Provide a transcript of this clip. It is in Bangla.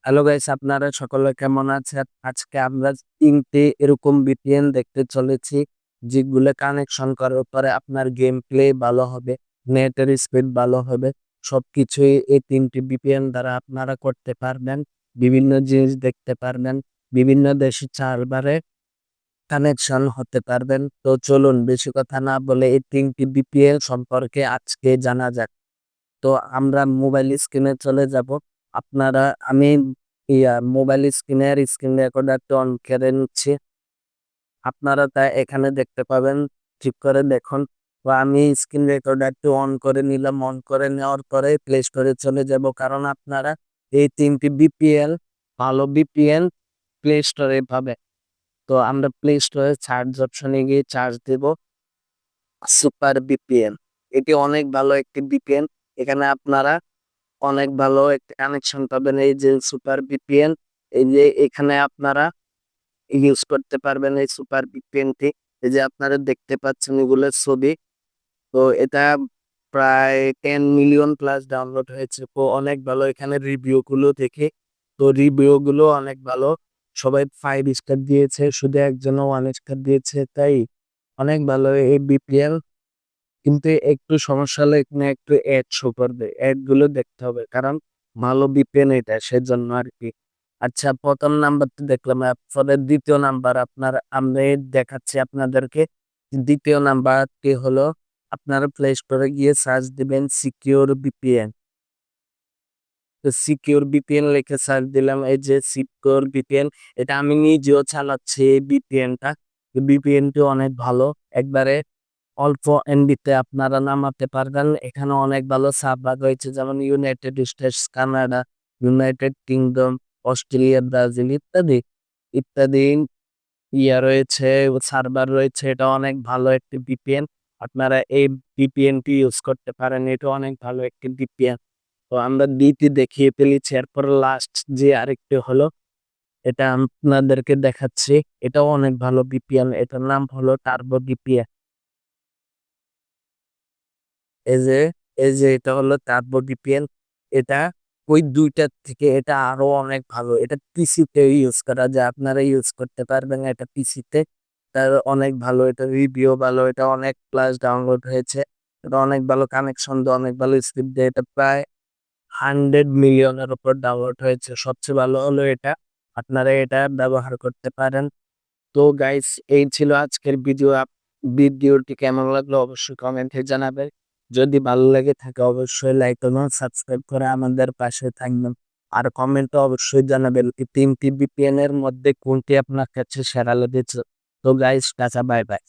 হ্যালো গাইস, আপনারা সকলে কেমন আছেন? আজকে আমরা ৩ টে এরকম VPN দেখতে চলেছি, যেগুলো কানেকশন করার পরে আপনার গেম প্লে ভালো হবে, নেটের স্পিড ভালো হবে। সবকিছুই এই ৩ টে VPN দ্বারা আপনারা করতে পারবেন। বিভিন্ন জিনিস দেখতে পারবেন, বিভিন্ন দেশের সার্ভারে কানেকশন হতে পারবেন। তো চলুন বেশি কথা না বলে এই ৩ টে VPN সম্পর্কে আজকে জানা যাক। তো আমরা মোবাইল স্ক্রিনে চলে যাব। আপনারা আমি মোবাইল স্ক্রিনের স্ক্রিন রেকর্ডারটা অন করে নিচ্ছি। আপনারা তা এখানে দেখতে পাবেন। ঠিক করে দেখুন। তো আমি স্ক্রিন রেকর্ডারটি অন করে নিলাম। অন করে নেওয়ার পরে প্লে স্টোরে চলে যাব। কারণ আপনারা এই ৩ টি বিপিএল ভালো বিপিএন প্লে স্টোরে পাবেন। তো আমরা প্লে স্টোরে সার্চ অপশনে গিয়ে সার্চ দেব সুপার বিপিএন। এটি অনেক ভালো একটি বিপিএন। এখানে আপনারা অনেক ভালো একটা কানেকশন পাবেন। এই যে সুপার ভিপিএন, এই যে এখানে আপনারা ইউজ করতে পারবেন এই সুপার ভিপিএনটি। এই যে আপনারা দেখতে পাচ্ছেন এগুলোর ছবি। তো এটা প্রায় 10 মিলিয়ন প্লাস ডাউনলোড হয়েছে। তো অনেক ভালো এখানে রিভিউ গুলো দেখে। তো রিভিউ গুলো অনেক ভালো। সবাই 5 স্টার দিয়েছে, শুধু একজনও 1 স্টার দিয়েছে। তাই অনেক ভালো এই ভিপিএন। কিন্তু একটু সমস্যা হলো এখানে একটু অ্যাড শো করবে। অ্যাড গুলো দেখতে হবে। কারণ ভালো VPN এটা সেজন্য আরকি। আচ্ছা, ১ম নাম্বারটা দেখলাম। এরপরে ২য় নাম্বার আমি দেখাচ্ছি আপনাদেরকে। ২য় নাম্বারটি হলো আপনারা প্লে স্টোরে গিয়ে সার্চ দিবেন সিকিউর VPN। তো সিকিউর VPN লিখে সার্চ দিলাম। এই যে সিকিউর VPN, এটা আমি নিজেও চালাচ্ছি এই VPN-টা। VPN-টি অনেক ভালো। একবারে অল্প এমবিতে আপনারা নামাতে পারবেন। এখানে অনেক ভালো সার্ভার রয়েছে, যেমন United states, Canada, United kingdom, Australia, Brazil ইত্যাদি রয়েছে, সার্ভার রয়েছে। এটা অনেক ভালো একটি VPN। আপনারা এই VPN-টি ইউজ করতে পারেন। এটা অনেক ভালো একটি VPN। তো আমরা ২টি দেখিয়ে ফেলেছি। এরপর লাস্ট যে আরেকটি হলো, এটা আপনাদেরকে দেখাচ্ছি। এটাও অনেক ভালো VPN। এটার নাম হলো টার্বো VPN। এই যে এই যে এটা হলো টার্বো VPN। এটা ওই ২ টার থেকে এটা আরো অনেক ভালো। এটা পিসিতে ইউজ করা যায়। আপনারা ইউজ করতে পারবেন এটা পিসিতে। তার অনেক ভালো। এটা রিভিউ ভালো। এটা অনেক প্লাস ডাউনলোড হয়েছে। এটা অনেক ভালো কানেকশন দেয়, অনেক ভালো স্পিড দেয়। এটা প্রায় 100 মিলিয়নের উপর ডাউনলোড হয়েছে। সবচেয়ে ভালো হলো এটা। আপনারা এটা ব্যবহার করতে পারেন। তো গাইস, এই ছিল আজকের ভিডিও। ভিডিওটি কেমন লাগলো অবশ্যই কমেন্টে জানাবেন। যদি ভালো লেগে থাকে অবশ্যই লাইক এবং সাবস্ক্রাইব করে আমাদের পাশে থাকবেন। আর কমেন্টে অবশ্যই জানাবেন এই ৩টি VPN এর মধ্যে কোনটি আপনার কাছে সেরা লেগেছে। তো গাইস, টাটা, বাই বাই।